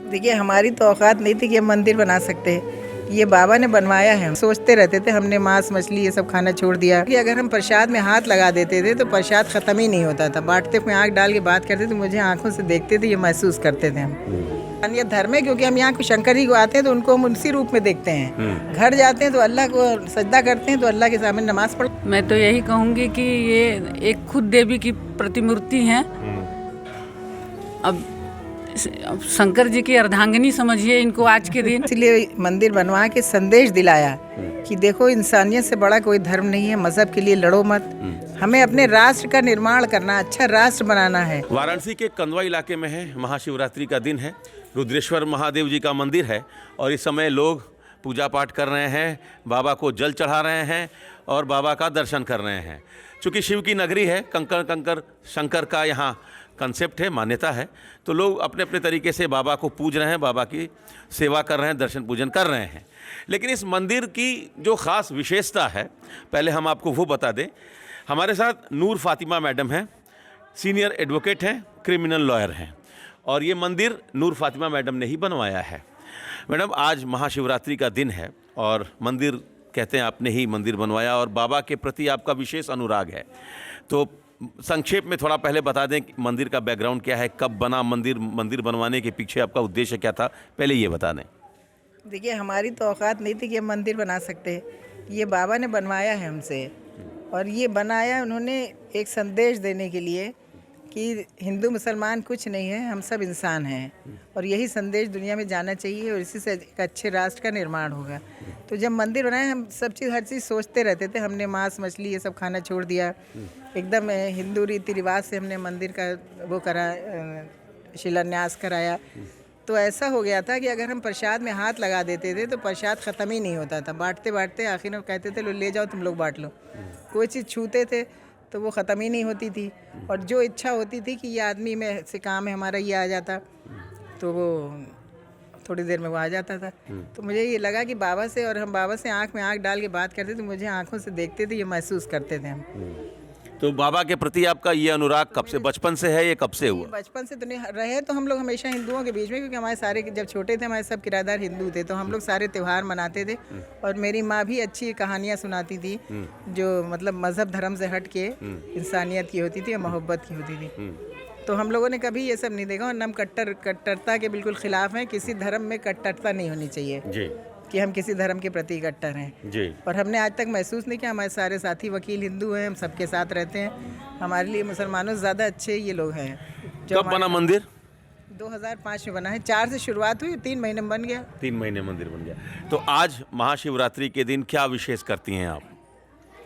देखिए, हमारी तो औकात नहीं थी कि हम मंदिर बना सकते हैं। ये बाबा ने बनवाया है। सोचते रहते थे, हमने मांस मछली ये सब खाना छोड़ दिया कि अगर हम प्रसाद में हाथ लगा देते थे तो प्रसाद खत्म ही नहीं होता था। बांटते में आँख डाल के बात करते थे, मुझे आंखों से देखते थे, ये महसूस करते थे हम। ये धर्म है, क्योंकि हम यहाँ को शंकर जी को आते हैं तो उनको हम उसी रूप में देखते हैं। घर जाते हैं तो अल्लाह को सजदा करते हैं, तो अल्लाह के सामने नमाज पढ़ते। मैं तो यही कहूँगी कि ये एक खुद देवी की प्रतिमूर्ति है। अब शंकर जी की अर्धांगिनी समझिए इनको आज के दिन। इसलिए मंदिर बनवा के संदेश दिलाया कि देखो, इंसानियत से बड़ा कोई धर्म नहीं है। मजहब के लिए लड़ो मत। हमें अपने राष्ट्र का निर्माण करना, अच्छा राष्ट्र बनाना है। वाराणसी के कंदवा इलाके में है, महाशिवरात्रि का दिन है। रुद्रेश्वर महादेव जी का मंदिर है और इस समय लोग पूजा पाठ कर रहे हैं, बाबा को जल चढ़ा रहे हैं और बाबा का दर्शन कर रहे हैं। चूँकि शिव की नगरी है, कंकर कंकर शंकर का यहाँ कंसेप्ट है, मान्यता है, तो लोग अपने अपने तरीके से बाबा को पूज रहे हैं, बाबा की सेवा कर रहे हैं, दर्शन पूजन कर रहे हैं। लेकिन इस मंदिर की जो ख़ास विशेषता है, पहले हम आपको वो बता दें। हमारे साथ नूर फातिमा मैडम हैं, सीनियर एडवोकेट हैं, क्रिमिनल लॉयर हैं, और ये मंदिर नूर फातिमा मैडम ने ही बनवाया है। मैडम, आज महाशिवरात्रि का दिन है और मंदिर कहते हैं आपने ही मंदिर बनवाया और बाबा के प्रति आपका विशेष अनुराग है, तो संक्षेप में थोड़ा पहले बता दें कि मंदिर का बैकग्राउंड क्या है, कब बना मंदिर, मंदिर बनवाने के पीछे आपका उद्देश्य क्या था, पहले ये बता दें। देखिए, हमारी तो औकात नहीं थी कि हम मंदिर बना सकते हैं। ये बाबा ने बनवाया है हमसे, और ये बनाया उन्होंने एक संदेश देने के लिए कि हिंदू मुसलमान कुछ नहीं है, हम सब इंसान हैं, और यही संदेश दुनिया में जाना चाहिए और इसी से एक अच्छे राष्ट्र का निर्माण होगा। तो जब मंदिर बनाए, हम सब चीज़ हर चीज़ सोचते रहते थे। हमने मांस मछली ये सब खाना छोड़ दिया। एकदम हिंदू रीति रिवाज से हमने मंदिर का वो करा, शिलान्यास कराया। तो ऐसा हो गया था कि अगर हम प्रसाद में हाथ लगा देते थे तो प्रसाद ख़त्म ही नहीं होता था। बांटते बांटते आखिर में कहते थे, लो ले जाओ, तुम लोग बांट लो। कोई चीज़ छूते थे तो वो ख़त्म ही नहीं होती थी, और जो इच्छा होती थी कि ये आदमी में से काम है हमारा, ये आ जाता, तो वो थोड़ी देर में वो आ जाता था। तो मुझे ये लगा कि बाबा से, और हम बाबा से आंख में आंख डाल के बात करते थे, मुझे आंखों से देखते थे, ये महसूस करते थे हम। तो बाबा के प्रति आपका ये अनुराग कब से, बचपन से है, ये कब से हुआ? बचपन से तो नहीं रहे, तो हम लोग हमेशा हिंदुओं के बीच में, क्योंकि हमारे सारे जब छोटे थे हमारे सब किराएदार हिंदू थे, तो हम लोग सारे त्यौहार मनाते थे। और मेरी माँ भी अच्छी कहानियाँ सुनाती थी, जो मतलब मज़हब धर्म से हट के इंसानियत की होती थी और मोहब्बत की होती थी। तो हम लोगों ने कभी ये सब नहीं देखा, और हम कट्टरता के बिल्कुल खिलाफ हैं। किसी धर्म में कट्टरता नहीं होनी चाहिए जी, कि हम किसी धर्म के प्रति कट्टर हैं जी। और हमने आज तक महसूस नहीं किया। हमारे सारे साथी वकील हिंदू हैं, हम सबके साथ रहते हैं। हमारे लिए मुसलमानों से ज़्यादा अच्छे ये लोग हैं। कब बना मंदिर? 2005 में बना है। 4 से शुरुआत हुई, 3 महीने में बन गया। 3 महीने मंदिर बन गया। तो आज महाशिवरात्रि के दिन क्या विशेष करती हैं आप?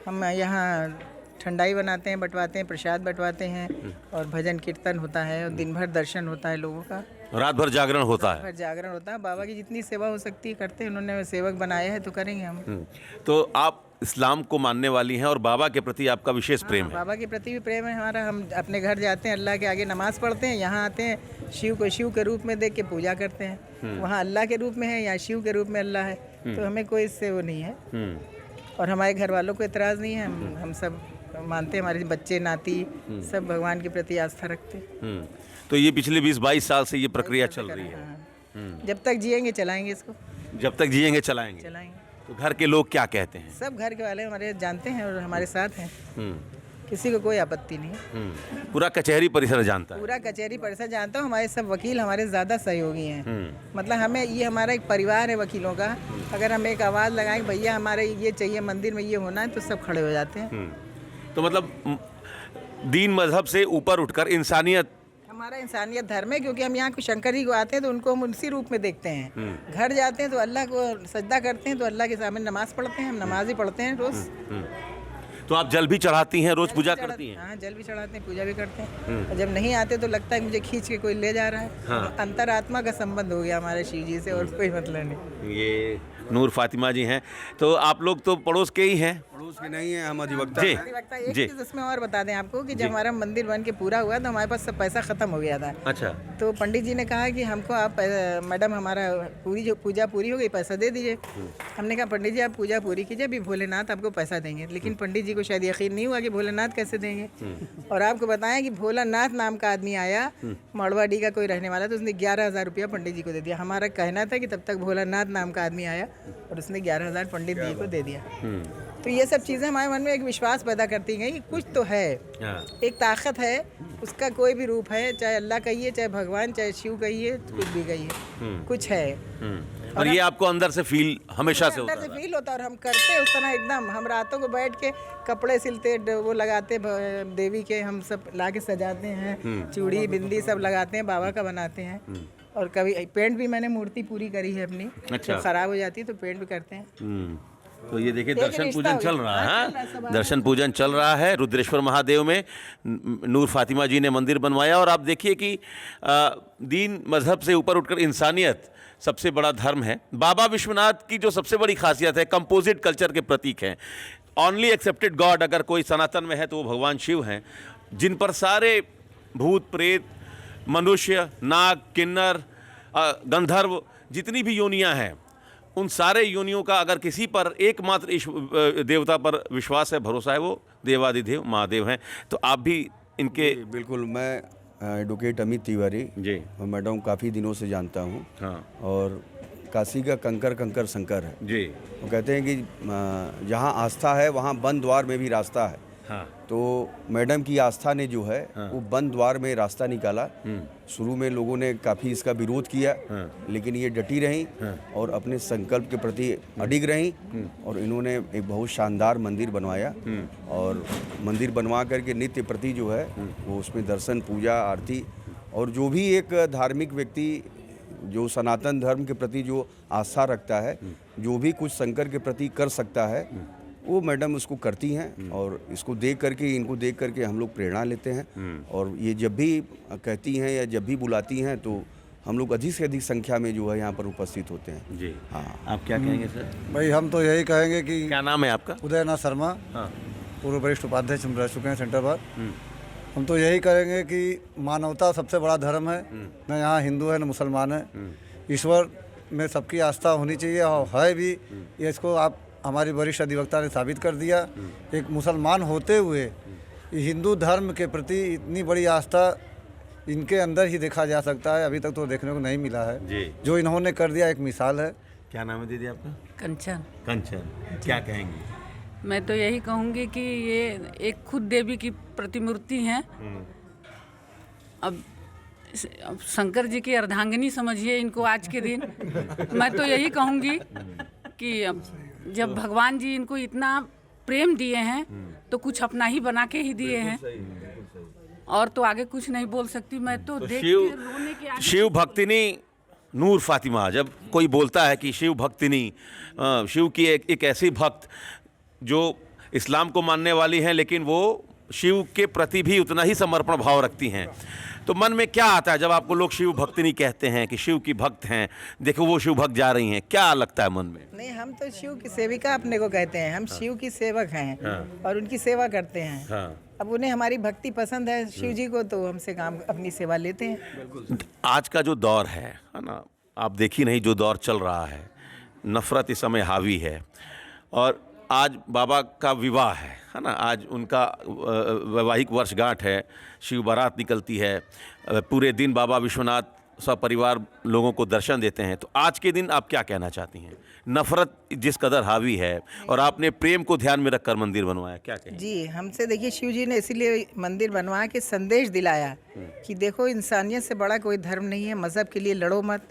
हम यहाँ ठंडाई बनाते हैं, बंटवाते हैं, प्रसाद बंटवाते हैं, और भजन कीर्तन होता है, और दिन भर दर्शन होता है लोगों का। रात भर जागरण होता है? भर जागरण होता है। बाबा की जितनी सेवा हो सकती है करते हैं, उन्होंने सेवक बनाया है तो करेंगे हम। तो आप इस्लाम को मानने वाली हैं और बाबा के प्रति आपका विशेष प्रेम है? बाबा के प्रति भी प्रेम है हमारा। हम अपने घर जाते हैं, अल्लाह के आगे नमाज पढ़ते हैं, यहाँ आते हैं, शिव को शिव के रूप में देख के पूजा करते हैं। वहाँ अल्लाह के रूप में है, यहाँ शिव के रूप में अल्लाह है, तो हमें कोई इससे वो नहीं है। और हमारे घर वालों को एतराज़ नहीं है। हम सब मानते हैं, हमारे बच्चे नाती सब भगवान के प्रति आस्था रखते हैं। तो ये पिछले 20-22 साल से ये प्रक्रिया चल रही है? हाँ। जब तक जिएंगे चलाएंगे इसको। जब तक जिएंगे चलाएंगे। तो घर के लोग क्या कहते हैं? सब घर के वाले हमारे जानते हैं और हमारे साथ हैं। किसी को कोई आपत्ति नहीं है। पूरा कचहरी परिसर जानता है? पूरा कचहरी परिसर जानता हूँ। हमारे सब वकील हमारे ज़्यादा सहयोगी हैं। मतलब हमें ये हमारा एक परिवार है वकीलों का। अगर हम एक आवाज़ लगाएं, भैया हमारे ये चाहिए, मंदिर में ये होना है, तो सब खड़े हो जाते हैं। तो मतलब दीन मजहब से ऊपर उठकर इंसानियत, हमारा इंसानियत धर्म है, क्योंकि हम यहाँ को शंकर जी को आते हैं तो उनको हम उसी रूप में देखते हैं। घर जाते हैं तो अल्लाह को सजदा करते हैं, तो अल्लाह के सामने नमाज पढ़ते हैं। हम नमाज ही पढ़ते हैं रोज़। तो आप जल भी चढ़ाती हैं, रोज़ पूजा करती हैं? हाँ, जल भी चढ़ाते हैं, पूजा भी करते हैं। और जब नहीं आते तो लगता है मुझे खींच के कोई ले जा रहा है। हाँ। अंतरात्मा का संबंध हो गया हमारे शिव जी से, और कोई मतलब नहीं। ये नूर फातिमा जी हैं। तो आप लोग तो पड़ोस के ही हैं? पड़ोस के नहीं है, हम अधिवक्ता जी हैं। अधिवक्ता एक जी चीज़ उसमें और बता दें आपको कि जब हमारा मंदिर बन के पूरा हुआ तो हमारे पास सब पैसा ख़त्म हो गया था। अच्छा तो पंडित जी ने कहा कि हमको आप मैडम हमारा पूरी जो पूजा पूरी हो गई पैसा दे दीजिए। हमने कहा पंडित जी आप पूजा पूरी कीजिए, अभी भोलेनाथ आपको पैसा देंगे। लेकिन पंडित जी को शायद यकीन नहीं हुआ कि भोलेनाथ कैसे देंगे। और आपको बताएं कि भोलानाथ नाम का आदमी आया, मड़वाडी का कोई रहने वाला, तो उसने 11,000 रुपया पंडित जी को दे दिया। हमारा कहना था कि तब तक भोलानाथ नाम का आदमी आया और उसने 11,000 पंडित जी को दे दिया। तो ये सब चीज़ें हमारे मन में एक विश्वास पैदा करती गई कि कुछ तो है, हाँ एक ताकत है, उसका कोई भी रूप है, चाहे अल्लाह कहिए, चाहे भगवान, चाहे शिव कहिए, कुछ भी कहिए, कुछ है। और ये आपको अंदर से फील हमेशा से होता अंदर से था? फील होता है और हम करते उस तरह एकदम। हम रातों को बैठ के कपड़े सिलते, वो लगाते देवी के, हम सब ला के सजाते हैं, चूड़ी बिंदी सब लगाते हैं, बाबा का बनाते हैं। और कभी पेंट भी मैंने मूर्ति पूरी करी है अपनी, अच्छा। जब खराब हो जाती है तो पेंट भी करते हैं। तो ये देखिए एक दर्शन रिश्ता पूजन हो चल गया। रहा हाँ, चल रहा है, है, सब हाँ? दर्शन पूजन चल रहा है रुद्रेश्वर महादेव में। नूर फातिमा जी ने मंदिर बनवाया और आप देखिए कि दीन मजहब से ऊपर उठकर इंसानियत सबसे बड़ा धर्म है। बाबा विश्वनाथ की जो सबसे बड़ी खासियत है, कंपोजिट कल्चर के प्रतीक हैं। ओनली एक्सेप्टेड गॉड अगर कोई सनातन में है तो वो भगवान शिव हैं, जिन पर सारे भूत प्रेत, मनुष्य, नाग, किन्नर, गंधर्व, जितनी भी योनियां हैं, उन सारे योनियों का अगर किसी पर एकमात्र देवता पर विश्वास है, भरोसा है, वो देवादिदेव महादेव हैं। तो आप भी इनके जी, बिल्कुल। मैं एडवोकेट अमित तिवारी जी और मैडम काफ़ी दिनों से जानता हूँ। हाँ और काशी का कंकर कंकर शंकर है। जी वो कहते हैं कि जहाँ आस्था है वहाँ बंद द्वार में भी रास्ता है। हाँ तो मैडम की आस्था ने जो है वो बंद द्वार में रास्ता निकाला। शुरू में लोगों ने काफ़ी इसका विरोध किया, लेकिन ये डटी रहीं और अपने संकल्प के प्रति अडिग रहीं और इन्होंने एक बहुत शानदार मंदिर बनवाया। और मंदिर बनवा करके नित्य प्रति जो है वो उसमें दर्शन, पूजा, आरती, और जो भी एक धार्मिक व्यक्ति जो सनातन धर्म के प्रति जो आस्था रखता है, जो भी कुछ शंकर के प्रति कर सकता है, वो मैडम उसको करती हैं। और इसको देख करके, इनको देख करके हम लोग प्रेरणा लेते हैं। और ये जब भी कहती हैं या जब भी बुलाती हैं तो हम लोग अधिक से अधिक संख्या में जो है यहाँ पर उपस्थित होते हैं। जी हाँ। आप क्या कहेंगे सर? भाई हम तो यही कहेंगे कि क्या नाम है आपका? उदयनाथ शर्मा, हाँ पूर्व वरिष्ठ उपाध्यक्ष हम रह चुके हैं सेंटर पर। हम तो यही करेंगे कि मानवता सबसे बड़ा धर्म है, न यहाँ हिंदू है न मुसलमान है। ईश्वर में सबकी आस्था होनी चाहिए और है भी। ये इसको आप हमारी वरिष्ठ अधिवक्ता ने साबित कर दिया। एक मुसलमान होते हुए हिंदू धर्म के प्रति इतनी बड़ी आस्था इनके अंदर ही देखा जा सकता है, अभी तक तो देखने को नहीं मिला है। जी जो इन्होंने कर दिया एक मिसाल है। क्या नाम है दीदी आपका? कंचन। कंचन, क्या कहेंगे? मैं तो यही कहूँगी कि ये एक खुद देवी की प्रतिमूर्ति हैं। अब शंकर जी की अर्धांगिनी समझिए इनको आज के दिन। मैं तो यही कहूँगी कि अब जब भगवान जी इनको इतना प्रेम दिए हैं तो कुछ अपना ही बना के ही दिए हैं, और तो आगे कुछ नहीं बोल सकती मैं तो देख के रोने के आगे। शिव भक्तिनी नूर फातिमा, जब कोई बोलता है कि शिव भक्तिनी, शिव की एक ऐसी भक्त जो इस्लाम को मानने वाली हैं, लेकिन वो शिव के प्रति भी उतना ही समर्पण भाव रखती हैं, तो मन में क्या आता है जब आपको लोग शिव भक्तिनी कहते हैं कि शिव की भक्त हैं, देखो वो शिव भक्त जा रही हैं, क्या लगता है मन में? नहीं, हम तो शिव की सेविका अपने को कहते हैं। हम शिव की सेवक हैं और उनकी सेवा करते हैं। अब उन्हें हमारी भक्ति पसंद है शिव जी को, तो हमसे काम अपनी सेवा लेते हैं। आज का जो दौर है ना, आप देखी नहीं जो दौर चल रहा है, नफरत इस समय हावी है। और आज बाबा का विवाह है ना, आज उनका वैवाहिक वर्षगांठ है, शिव बारात निकलती है, पूरे दिन बाबा विश्वनाथ सपरिवार लोगों को दर्शन देते हैं। तो आज के दिन आप क्या कहना चाहती हैं? नफरत जिस कदर हावी है और आपने प्रेम को ध्यान में रखकर मंदिर बनवाया, क्या कहें? जी, हमसे देखिए शिव जी ने इसीलिए मंदिर बनवा के संदेश दिलाया कि देखो इंसानियत से बड़ा कोई धर्म नहीं है, मज़हब के लिए लड़ो मत।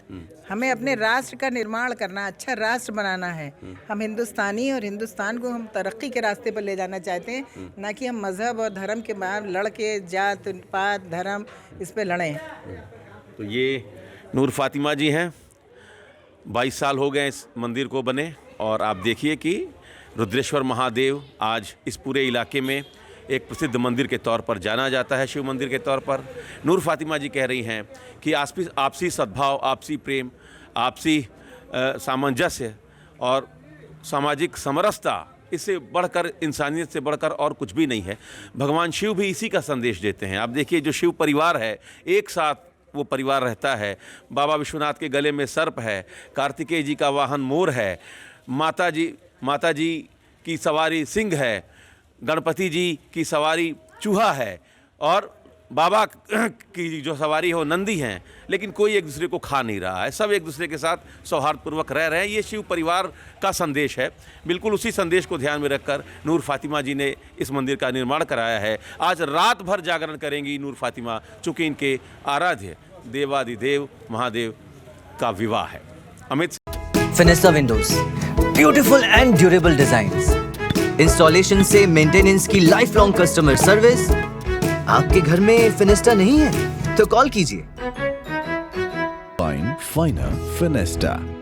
हमें अपने राष्ट्र का निर्माण करना, अच्छा राष्ट्र बनाना है। हम हिंदुस्तानी और हिंदुस्तान को हम तरक्की के रास्ते पर ले जाना चाहते हैं, ना कि हम मज़हब और धर्म के बाहर लड़ के जात पात धर्म इस पर लड़ें। तो ये नूर फातिमा जी हैं, 22 साल हो गए इस मंदिर को बने, और आप देखिए कि रुद्रेश्वर महादेव आज इस पूरे इलाके में एक प्रसिद्ध मंदिर के तौर पर जाना जाता है, शिव मंदिर के तौर पर। नूर फातिमा जी कह रही हैं कि आपसी सद्भाव, आपसी प्रेम, आपसी सामंजस्य और सामाजिक समरसता इससे बढ़कर, इंसानियत से बढ़कर और कुछ भी नहीं है। भगवान शिव भी इसी का संदेश देते हैं। आप देखिए, जो शिव परिवार है, एक साथ वो परिवार रहता है। बाबा विश्वनाथ के गले में सर्प है, कार्तिकेय जी का वाहन मोर है, माता जी की सवारी सिंह है, गणपति जी की सवारी चूहा है और बाबा की जो सवारी है वो नंदी हैं। लेकिन कोई एक दूसरे को खा नहीं रहा है, सब एक दूसरे के साथ सौहार्दपूर्वक रह रहे हैं। ये शिव परिवार का संदेश है। बिल्कुल उसी संदेश को ध्यान में रखकर नूर फातिमा जी ने इस मंदिर का निर्माण कराया है। आज रात भर जागरण करेंगी नूर फातिमा, चूँकि इनके आराध्य देवादिदेव महादेव का विवाह है। Amit Fenesta windows, beautiful and durable designs, installation से मेंटेनेंस की लाइफ लॉन्ग कस्टमर सर्विस। आपके घर में फिनिस्टा नहीं है तो कॉल कीजिए। Finer Finesta.